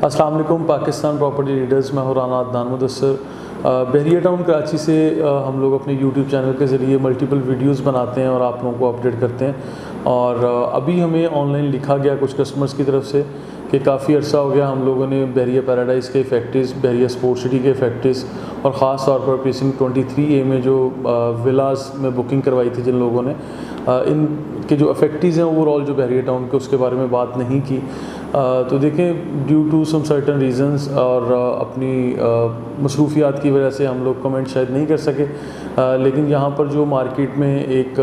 अस्सलाम वालेकुम Pakistan property leaders, मैं हूं राना अदनान मुदस्सर। बहरिया टाउन कराची से हम लोग अपने यूट्यूब चैनल के ज़रिए मल्टीपल वीडियोस बनाते हैं और आप लोगों को अपडेट करते हैं। और अभी हमें ऑनलाइन लिखा गया कुछ कस्टमर्स की तरफ से कि काफ़ी अर्सा हो गया हम लोगों ने बहरिया पैराडाइज़ के इफेक्टिव्स, बहरिया स्पोर्ट्स सिटी के इफेक्टिव्स और ख़ास तौर पर प्रीसिंक्ट 23A में जो विलास में बुकिंग करवाई थी जिन लोगों ने, इन के जो इफेक्टिव्स हैं ओवरऑल जो बहरिया टाउन के, उसके बारे में बात नहीं की। तो देखें, due to some certain reasons और अपनी मसरूफियात की वजह से हम लोग कमेंट शायद नहीं कर सके, लेकिन यहाँ पर जो मार्केट में एक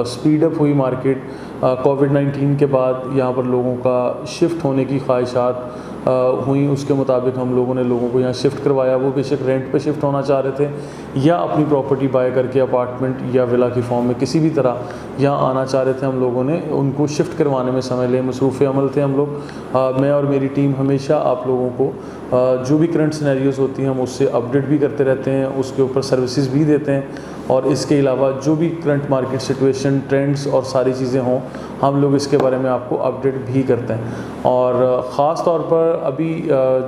स्पीड अप हुई मार्केट कोविड-19 के बाद, यहाँ पर लोगों का शिफ्ट होने की ख्वाहिशात हुई, उसके मुताबिक हम लोगों ने लोगों को यहाँ शिफ्ट करवाया। वो बेशक रेंट पे शिफ्ट होना चाह रहे थे या अपनी प्रॉपर्टी बाय करके अपार्टमेंट या विला की फॉर्म में किसी भी तरह यहाँ आना चाह रहे थे, हम लोगों ने उनको शिफ्ट करवाने में समय ले, मसरूफ़ अमल थे हम लोग। मैं और मेरी टीम हमेशा आप लोगों को जो भी करंट सिनेरियोज़ होती हैं हम उससे अपडेट भी करते रहते हैं, उसके ऊपर सर्विसेज भी देते हैं, और इसके अलावा जो भी करंट मार्केट सिचुएशन, ट्रेंड्स और सारी चीज़ें हों, हम लोग इसके बारे में आपको अपडेट भी करते हैं। और ख़ास तौर पर अभी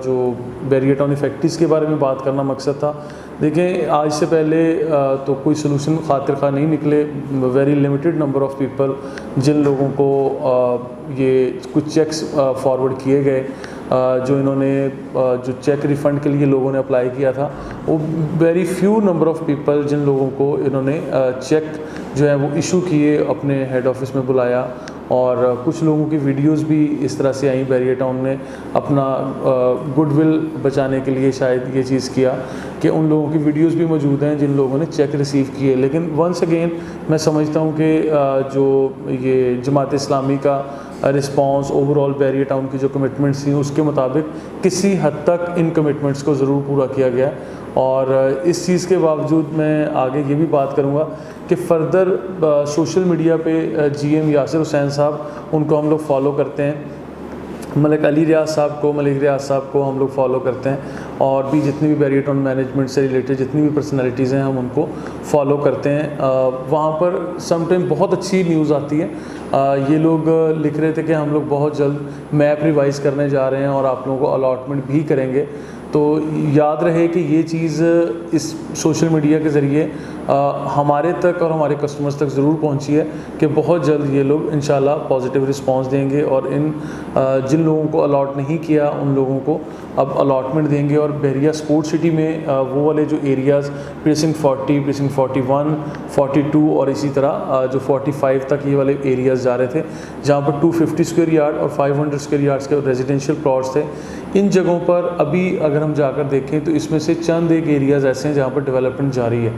जो बहरिया टाउन इफेक्टिव्स के बारे में बात करना मकसद था। देखें, आज से पहले तो कोई सलूशन खातिर खा नहीं निकले। Very limited number of people जिन लोगों को ये कुछ चेक्स फॉरवर्ड किए गए, जो इन्होंने जो चेक रिफ़ंड के लिए लोगों ने अप्लाई किया था, वो very few number of people जिन लोगों को इन्होंने चेक जो है वो इशू किए, अपने हेड ऑफिस में बुलाया। और कुछ लोगों की वीडियोस भी इस तरह से आई। बहरिया टाउन ने अपना गुडविल बचाने के लिए शायद ये चीज़ किया कि उन लोगों की वीडियोस भी मौजूद हैं जिन लोगों ने चेक रिसीव किए। लेकिन वंस अगेन मैं समझता हूँ कि जो ये जमात इस्लामी का रिस्पांस, ओवरऑल बहरिया टाउन की जो कमिटमेंट्स थी उसके मुताबिक किसी हद तक इन कमिटमेंट्स को ज़रूर पूरा किया गया। और इस चीज़ के बावजूद मैं आगे ये भी बात करूँगा कि फ़र्दर सोशल मीडिया पे GM यासिर हुसैन साहब, उनको हम लोग फॉलो करते हैं, मलिक अली रियाज साहब को हम लोग फॉलो करते हैं, और भी जितनी भी बहरिया टाउन मैनेजमेंट से रिलेटेड जितनी भी पर्सनैलिटीज़ हैं हम उनको फॉलो करते हैं। वहाँ पर समटाइम बहुत अच्छी न्यूज़ आती है। ये लोग लिख रहे थे कि हम लोग बहुत जल्द मैप रिवाइज़ करने जा रहे हैं और आप लोगों को अलॉटमेंट भी करेंगे। तो याद रहे कि ये चीज़ इस सोशल मीडिया के ज़रिए हमारे तक और हमारे कस्टमर्स तक ज़रूर पहुंची है कि बहुत जल्द ये लोग इंशाल्लाह पॉजिटिव रिस्पांस देंगे, और इन जिन लोगों को अलॉट नहीं किया उन लोगों को अब अलॉटमेंट देंगे। और बहरिया स्पोर्ट्स सिटी में वो वाले जो एरियाज़ प्रीसिंक्ट 40, प्रीसिंक्ट 41, 42 और इसी तरह जो 45 तक ये वाले एरियाज़ जा रहे थे, जहाँ पर 250 स्क्वायर यार्ड और 500 स्क्वायर यार्ड्स के रेजिडेंशियल प्लॉट्स थे, इन जगहों पर अभी अगर हम जाकर देखें तो इसमें से चंद एक एरियाज़ ऐसे हैं जहाँ पर डेवलपमेंट जारी है।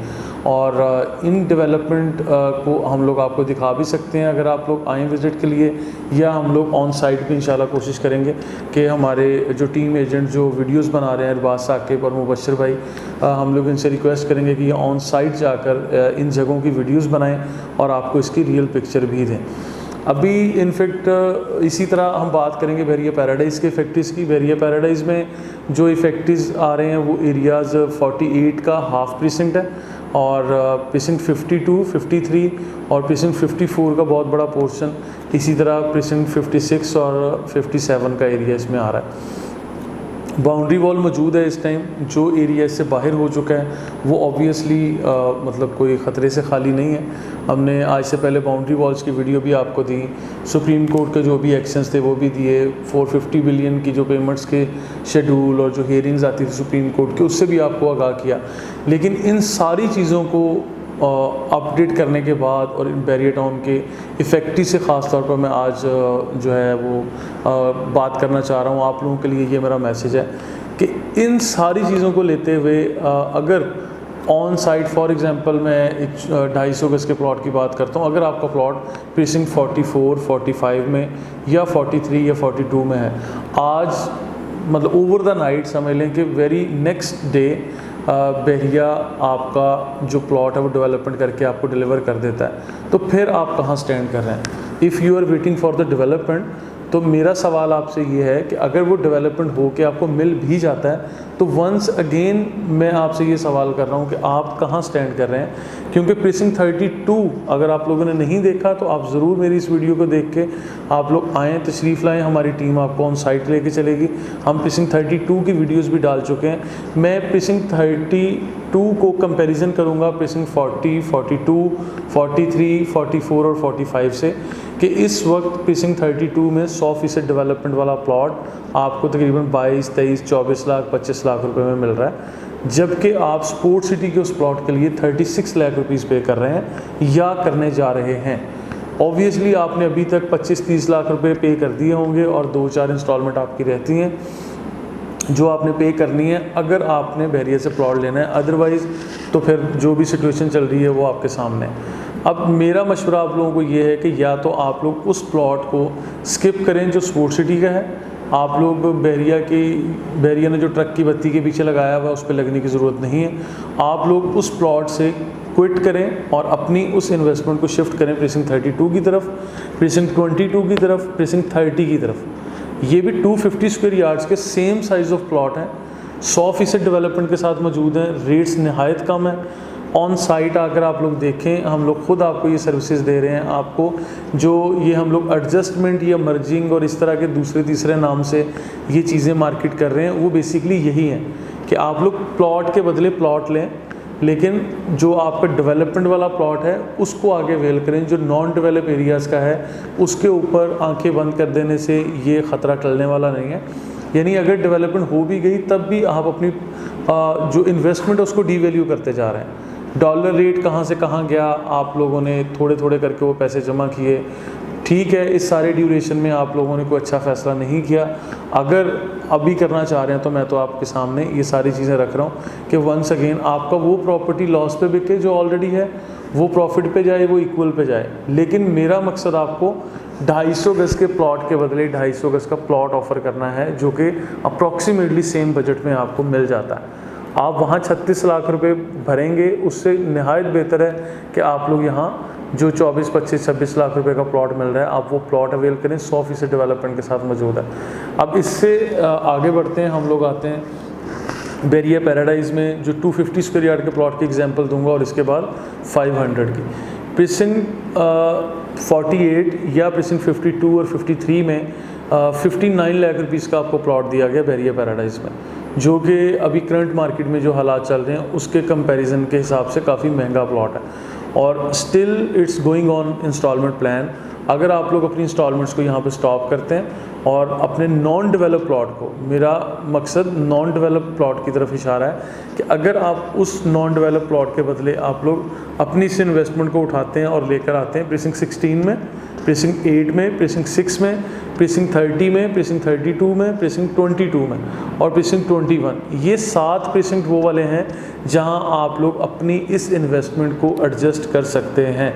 और इन डेवलपमेंट को हम लोग आपको दिखा भी सकते हैं अगर आप लोग आएँ विज़िट के लिए, या हम लोग ऑन साइट भी इंशाल्लाह कोशिश करेंगे कि हमारे जो टीम एजेंट जो वीडियोस बना रहे हैं, अरबाज साकिब और मुबशर भाई, हम लोग इनसे रिक्वेस्ट करेंगे कि ये ऑन साइट जाकर इन जगहों की वीडियोस बनाएं और आपको इसकी रियल पिक्चर भी दें। अभी इनफेक्ट इसी तरह हम बात करेंगे बहरिया पैराडाइज़ के इफेक्टिव्स की। बहरिया पैराडाइज़ में जो इफेक्टिव्स आ रहे हैं वो एरियाज़ 48 का हाफ प्रीसिंक्ट है, और प्रीसिंक्ट 52, 53 और प्रीसिंक्ट 54 का बहुत बड़ा पोर्शन, इसी तरह प्रीसिंक्ट 56 और 57 का एरिया इसमें आ रहा है। बाउंड्री वॉल मौजूद है इस टाइम। जो एरिया इससे बाहर हो चुका है वो ऑब्वियसली मतलब कोई ख़तरे से खाली नहीं है। हमने आज से पहले बाउंड्री वॉल्स की वीडियो भी आपको दी, सुप्रीम कोर्ट के जो भी एक्शंस थे वो भी दिए, 450 बिलियन की जो पेमेंट्स के शेड्यूल और जो हियरिंग्स आती थी सुप्रीम कोर्ट की, उससे भी आपको आगाह किया। लेकिन इन सारी चीज़ों को अपडेट करने के बाद और इन बहरिया टाउन के इफ़ेक्टिव से ख़ास तौर पर मैं आज जो है वो बात करना चाह रहा हूँ आप लोगों के लिए। ये मेरा मैसेज है कि इन सारी चीज़ों को लेते हुए अगर ऑन साइट फॉर एग्ज़ाम्पल मैं एक 250 गज़ के प्लॉट की बात करता हूँ, अगर आपका प्लॉट प्रीसिंक्ट 44, 45 में या 43 या 42 में है, आज मतलब ओवर द नाइट समझ लें कि वेरी नेक्स्ट डे बहरिया आपका जो प्लॉट है वो डेवलपमेंट करके आपको डिलीवर कर देता है, तो फिर आप कहाँ स्टैंड कर रहे हैं? If you are waiting for the development, तो मेरा सवाल आपसे ये है कि अगर वो डेवलपमेंट हो के आपको मिल भी जाता है तो वंस अगेन मैं आपसे ये सवाल कर रहा हूँ कि आप कहाँ स्टैंड कर रहे हैं, क्योंकि प्रीसिंक्ट 32 अगर आप लोगों ने नहीं देखा तो आप ज़रूर मेरी इस वीडियो को देख के आप लोग आएँ, तशरीफ़ लाएँ, हमारी टीम आपको ऑन साइट लेके चलेगी। हम प्रीसिंक्ट 32 की वीडियोज़ भी डाल चुके हैं। मैं प्रीसिंक्ट 32 को कंपेरिज़न करूँगा प्रीसिंक्ट 40, 42, 43, 44 और 45 से, कि इस वक्त प्रीसिंक्ट 32 में 100% डेवलपमेंट वाला प्लॉट आपको तकरीबन 22, 23, 24 लाख, 25 लाख रुपए में मिल रहा है, जबकि आप स्पोर्ट सिटी के उस प्लॉट के लिए 36 लाख रुपीज़ पे कर रहे हैं या करने जा रहे हैं। ऑब्वियसली आपने अभी तक 25-30 लाख रुपए पे कर दिए होंगे और 2-4 इंस्टॉलमेंट आपकी रहती हैं जो आपने पे करनी है अगर आपने बहरिया से प्लॉट लेना है, अदरवाइज़ तो फिर जो भी सिचुएशन चल रही है वो आपके सामने है। अब मेरा मशवरा आप लोगों को ये है कि या तो आप लोग उस प्लॉट को स्किप करें जो स्पोर्ट सिटी का है, आप लोग बहरिया ने जो ट्रक की बत्ती के पीछे लगाया हुआ उस पर लगने की ज़रूरत नहीं है। आप लोग उस प्लॉट से क्विट करें और अपनी उस इन्वेस्टमेंट को शिफ्ट करें प्रीसिंक्ट 32 की तरफ, प्रीसिंक्ट 22 की तरफ, प्रीसिंक्ट 30 की तरफ। ये भी 250 स्क्वायर यार्ड्स के सेम साइज़ ऑफ प्लॉट हैं, 100% डेवलपमेंट के साथ मौजूद हैं, रेट्स नहायत कम है। ऑन साइट आकर आप लोग देखें, हम लोग खुद आपको ये सर्विसेज दे रहे हैं। आपको जो ये हम लोग एडजस्टमेंट या मर्जिंग और इस तरह के दूसरे तीसरे नाम से ये चीज़ें मार्केट कर रहे हैं, वो बेसिकली यही हैं कि आप लोग प्लॉट के बदले प्लॉट लें, लेकिन जो आपका डेवलपमेंट वाला प्लॉट है उसको आगे वेल करें। जो नॉन डेवलप एरियाज़ का है उसके ऊपर आंखें बंद कर देने से ये ख़तरा टलने वाला नहीं है। यानी अगर डेवलपमेंट हो भी गई तब भी आप अपनी जो इन्वेस्टमेंट है उसको डीवैल्यू करते जा रहे हैं। डॉलर रेट कहाँ से कहाँ गया, आप लोगों ने थोड़े थोड़े करके वो पैसे जमा किए, ठीक है। इस सारे ड्यूरेशन में आप लोगों ने कोई अच्छा फ़ैसला नहीं किया। अगर अभी करना चाह रहे हैं तो मैं तो आपके सामने ये सारी चीज़ें रख रहा हूँ कि वंस अगेन आपका वो प्रॉपर्टी लॉस पे बिके जो ऑलरेडी है, वो प्रॉफिट पे जाए, वो इक्वल पे जाए। लेकिन मेरा मकसद आपको 250 गज़ के प्लॉट के बदले 250 गज़ का प्लॉट ऑफ़र करना है, जो कि अप्रॉक्सीमेटली सेम बजट में आपको मिल जाता है। आप वहाँ 36 लाख रुपए भरेंगे, उससे नहायत बेहतर है कि आप लोग यहाँ जो 24, 25, 26 लाख रुपए का प्लॉट मिल रहा है आप वो प्लॉट अवेल करें, 100% डेवलपमेंट के साथ मौजूद है। अब इससे आगे बढ़ते हैं, हम लोग आते हैं बहरिया पैराडाइज़ में जो 250 स्क्वायर यार्ड के प्लॉट की एग्जांपल दूंगा और इसके बाद 500 की। प्रीसिंक्ट 48 या प्रीसिंक्ट 52 और 53 में 59 लाख रुपीज़ का आपको प्लॉट दिया गया बहरिया पैराडाइज़ में, जो कि अभी करंट मार्केट में जो हालात चल रहे हैं उसके कंपैरिजन के हिसाब से काफ़ी महंगा प्लॉट है और still it's going on installment plan. अगर आप लोग अपनी इंस्टॉलमेंट्स को यहाँ पे स्टॉप करते हैं और अपने नॉन डेवलप प्लॉट को, मेरा मकसद नॉन डेवलप प्लॉट की तरफ इशारा है कि अगर आप उस नॉन डेवलप प्लॉट के बदले आप लोग अपनी इस इन्वेस्टमेंट को उठाते हैं और लेकर आते हैं प्रीसिंक्ट 16 में, प्रीसिंक्ट 8 में, प्रीसिंक्ट 6 में, प्रीसिंक्ट 30 में, प्रीसिंक्ट 32 में, प्रीसिंक्ट 22 में और प्रीसिंक्ट 21, ये 7 प्रीसिंक्ट वो वाले हैं जहां आप लोग अपनी इस इन्वेस्टमेंट को एडजस्ट कर सकते हैं।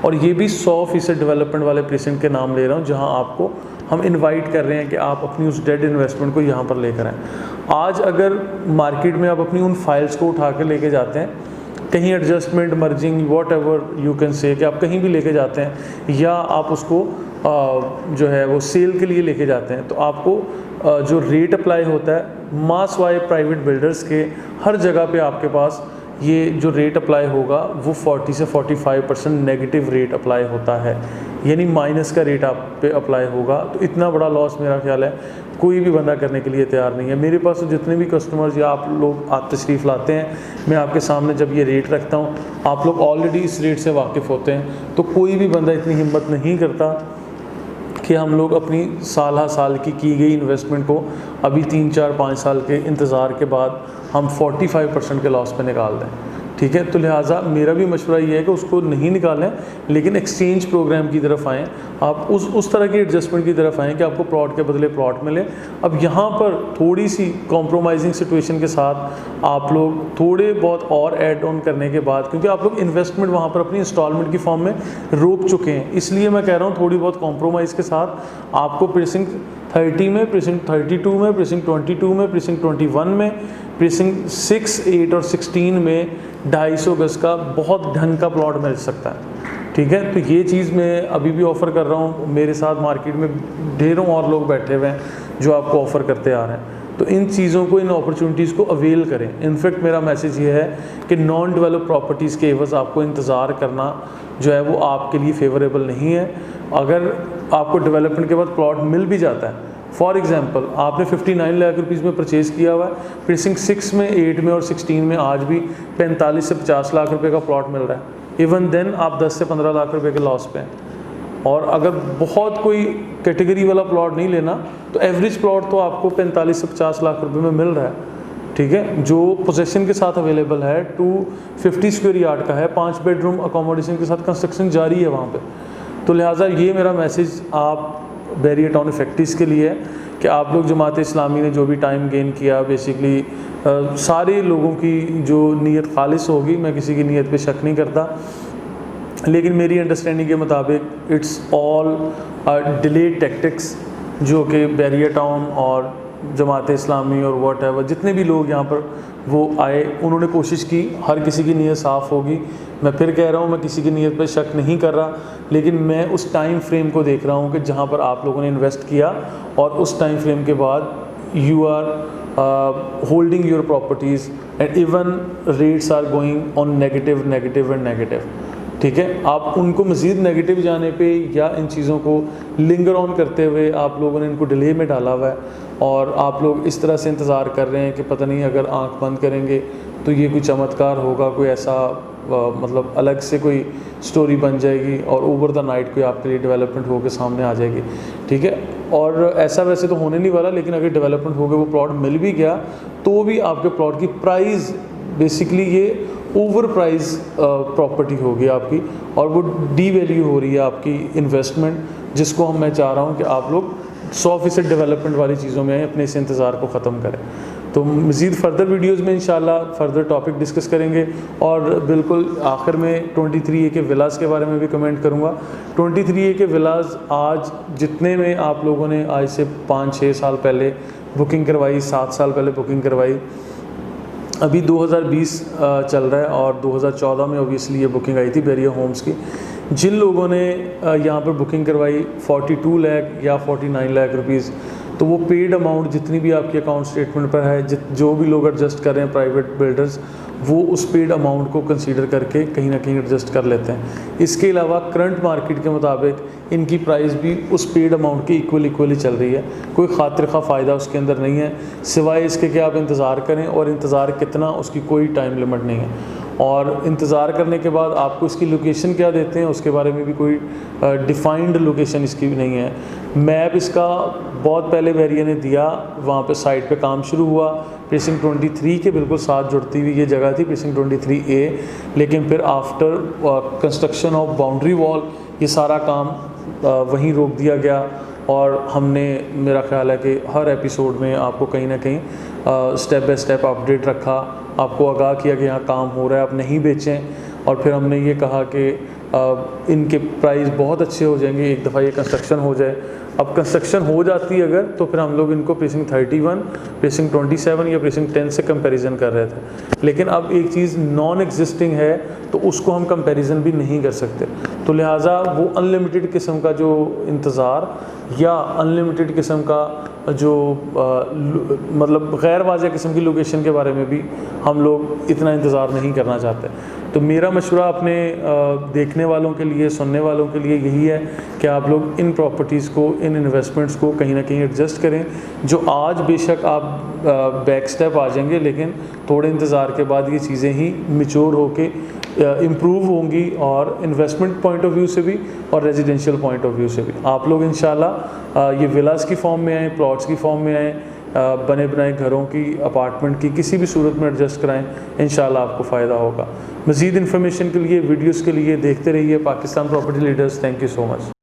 और ये भी 100% डेवलपमेंट वाले प्रीसिंक्ट के नाम ले रहा हूँ जहां आपको हम इनवाइट कर रहे हैं कि आप अपनी उस डेड इन्वेस्टमेंट को यहाँ पर लेकर आएँ। आज अगर मार्केट में आप अपनी उन फाइल्स को उठा कर लेके जाते हैं, कहीं adjustment, merging, what ever you can say, कि आप कहीं भी लेके जाते हैं या आप उसको जो है वो सेल के लिए लेके जाते हैं, तो आपको जो रेट अप्लाई होता है मास वाइज प्राइवेट बिल्डर्स के हर जगह पे आपके पास ये जो रेट अप्लाई होगा वो 40 से 45% नेगेटिव रेट अप्लाई होता है, यानी माइनस का रेट आप पे अप्लाई होगा। तो इतना बड़ा लॉस मेरा ख्याल है कोई भी बंदा करने के लिए तैयार नहीं है। मेरे पास तो जितने भी कस्टमर्स या आप लोग तशरीफ़ लाते हैं, मैं आपके सामने जब ये रेट रखता हूँ आप लोग ऑलरेडी इस रेट से वाकिफ़ होते हैं, तो कोई भी बंदा इतनी हिम्मत नहीं करता कि हम लोग अपनी साल की गई इन्वेस्टमेंट को अभी 3, 4, 5 साल के इंतज़ार के बाद हम 45% के लॉस पे निकाल दें। ठीक है, तो लिहाजा मेरा भी मशवरा ये है कि उसको नहीं निकालें, लेकिन एक्सचेंज प्रोग्राम की तरफ आएँ, आप उस तरह की एडजस्टमेंट की तरफ आएँ कि आपको प्लॉट के बदले प्लॉट मिले। अब यहाँ पर थोड़ी सी कॉम्प्रोमाइजिंग सिचुएशन के साथ आप लोग थोड़े बहुत और ऐड ऑन करने के बाद, क्योंकि आप लोग इन्वेस्टमेंट वहाँ पर अपनी इंस्टॉलमेंट की फॉर्म में रोक चुके हैं, इसलिए मैं कह रहा हूँ थोड़ी बहुत कॉम्प्रोमाइज़ के साथ आपको प्रीसिंक्ट 30 में, प्रीसिंक्ट 32 में, प्रीसिंक्ट 22 में, प्रीसिंक्ट 21 में, प्रीसिंक्ट 6, 8 और 16 में 250 गज़ का बहुत ढंग का प्लॉट मिल सकता है। ठीक है। तो ये चीज़ मैं अभी भी ऑफ़र कर रहा हूँ, मेरे साथ मार्केट में ढेरों और लोग बैठे हुए हैं जो आपको ऑफ़र करते आ रहे हैं। तो इन चीज़ों को, इन अपॉर्चुनिटीज़ को अवेल करें। इनफैक्ट मेरा मैसेज ये है कि नॉन डेवलप प्रॉपर्टीज़ के एवज़ आपको इंतज़ार करना जो है वो आपके लिए फेवरेबल नहीं है। अगर आपको डेवलपमेंट के बाद प्लॉट मिल भी जाता है, फॉर एग्ज़ाम्पल आपने 59 लाख रुपीज़ में परचेज़ किया हुआ है, प्रीसिंक्ट 6 में, 8 में और 16 में आज भी 45 से 50 लाख रुपए का प्लॉट मिल रहा है, इवन देन आप 10 से 15 लाख रुपए के लॉस पे हैं। और अगर बहुत कोई कैटेगरी वाला प्लॉट नहीं लेना तो एवरेज प्लॉट तो आपको 45 से 50 लाख रुपए में मिल रहा है, ठीक है, जो पोजेसन के साथ अवेलेबल है। 250 स्क्वायर यार्ड का है, 5 बेडरूम अकोमोडेशन के साथ कंस्ट्रक्शन जारी है वहाँ पे। तो लिहाजा ये मेरा मैसेज आप बैरियर टाउन इफेक्टिव्स के लिए है कि आप लोग जमात इस्लामी ने जो भी टाइम गेन किया, बेसिकली सारे लोगों की जो नीयत खालिस होगी, मैं किसी की नीयत पे शक नहीं करता, लेकिन मेरी अंडरस्टैंडिंग के मुताबिक इट्स ऑल डिलेड टैक्टिक्स जो कि बैरियर टाउन और जमात इस्लामी और वॉट एवर जितने भी लोग यहाँ पर वो आए, उन्होंने कोशिश की, हर किसी की नीयत साफ़ होगी। मैं फिर कह रहा हूँ, मैं किसी की नीयत पर शक नहीं कर रहा, लेकिन मैं उस टाइम फ्रेम को देख रहा हूँ कि जहाँ पर आप लोगों ने इन्वेस्ट किया और उस टाइम फ्रेम के बाद you are holding your properties and even rates are going on negative and negative, ठीक है। आप उनको मज़ीद नेगेटिव जाने पे या इन चीज़ों को लिंगर ऑन करते हुए आप लोगों ने इनको डिले में डाला हुआ है और आप लोग इस तरह से इंतज़ार कर रहे हैं कि पता नहीं अगर आंख बंद करेंगे तो ये कोई चमत्कार होगा, कोई ऐसा मतलब अलग से कोई स्टोरी बन जाएगी और ओवर द नाइट कोई आपके लिए डेवलपमेंट होकर सामने आ जाएगी, ठीक है। और ऐसा वैसे तो होने नहीं वाला, लेकिन अगर डेवलपमेंट हो गया, वो प्लॉट मिल भी गया, तो भी आपके प्लॉट की प्राइस बेसिकली ये ओवर प्राइस प्रॉपर्टी होगी आपकी और वो डी वैल्यू हो रही है आपकी इन्वेस्टमेंट, जिसको मैं चाह रहा हूँ कि आप लोग 100% डेवलपमेंट वाली चीज़ों में अपने इस इंतज़ार को ख़त्म करें। तो मज़ीद फर्दर वीडियोज़ में इंशाल्लाह फर्दर टॉपिक डिस्कस करेंगे और बिल्कुल आखिर में 23A के विलास के बारे में भी कमेंट करूँगा। 23A के विलास आज जितने में आप लोगों ने आज से 5-6 साल पहले बुकिंग करवाई, 7 साल पहले बुकिंग करवाई, अभी 2020 चल रहा है और 2014 में ओबियसली ये बुकिंग आई थी बैरियर होम्स की। जिन लोगों ने यहाँ पर बुकिंग करवाई 42 लाख या 49 लाख रुपीज़, तो वो पेड अमाउंट जितनी भी आपकी अकाउंट स्टेटमेंट पर है, जो भी लोग एडजस्ट कर रहे हैं प्राइवेट बिल्डर्स, वो उस पेड अमाउंट को कंसीडर करके कहीं ना कहीं एडजस्ट कर लेते हैं। इसके अलावा करंट मार्केट के मुताबिक इनकी प्राइस भी उस पेड अमाउंट के इक्वली चल रही है, कोई खातिर खा फ़ायदा उसके अंदर नहीं है, सिवाय इसके कि आप इंतज़ार करें, और इंतज़ार कितना उसकी कोई टाइम लिमिट नहीं है। और इंतज़ार करने के बाद आपको इसकी लोकेशन क्या देते हैं उसके बारे में भी कोई डिफ़ाइंड लोकेशन इसकी भी नहीं है। मैप इसका बहुत पहले बैरियर ने दिया, वहाँ पे साइट पे काम शुरू हुआ, प्रीसिंक्ट 23 के बिल्कुल साथ जुड़ती हुई ये जगह थी प्रीसिंक्ट 23A, लेकिन फिर after construction of boundary wall ये सारा काम वहीं रोक दिया गया। और हमने, मेरा ख्याल है कि हर एपिसोड में आपको कहीं ना कहीं स्टेप बाय स्टेप अपडेट रखा, आपको आगाह किया कि यहाँ काम हो रहा है, आप नहीं बेचें। और फिर हमने ये कहा कि इनके प्राइस बहुत अच्छे हो जाएंगे एक दफ़ा ये कंस्ट्रक्शन हो जाए। अब कंस्ट्रक्शन हो जाती है अगर, तो फिर हम लोग इनको प्रीसिंक्ट 31, प्रीसिंक्ट 27 या प्रीसिंक्ट 10 से कंपैरिजन कर रहे थे, लेकिन अब एक चीज़ नॉन एग्जिस्टिंग है तो उसको हम कंपैरिजन भी नहीं कर सकते। तो लिहाजा वो अनलिमिटेड किस्म का जो इंतज़ार या अनलिमिटेड किस्म का जो मतलब गैर वाज़ेह किस्म की लोकेशन के बारे में भी हम लोग इतना इंतज़ार नहीं करना चाहते। तो मेरा मशवरा अपने देखने वालों के लिए, सुनने वालों के लिए यही है कि आप लोग इन प्रॉपर्टीज़ को, इन इन्वेस्टमेंट्स को कहीं ना कहीं एडजस्ट करें। जो आज बेशक आप बैक स्टेप आ जाएंगे, लेकिन थोड़े इंतज़ार के बाद ये चीज़ें ही मैच्योर होके इम्प्रूव होंगी, और इन्वेस्टमेंट पॉइंट ऑफ व्यू से भी और रेजिडेंशियल पॉइंट ऑफ व्यू से भी। आप लोग इंशाल्लाह ये विलास की फॉर्म में आएँ, प्लॉट्स की फॉर्म में आएँ, बने बनाए घरों की, अपार्टमेंट की, किसी भी सूरत में एडजस्ट कराएं, इंशाल्लाह आपको फ़ायदा होगा। मज़ीद इन्फॉर्मेशन के लिए, वीडियोस के लिए देखते रहिए Pakistan property leaders. Thank you so much.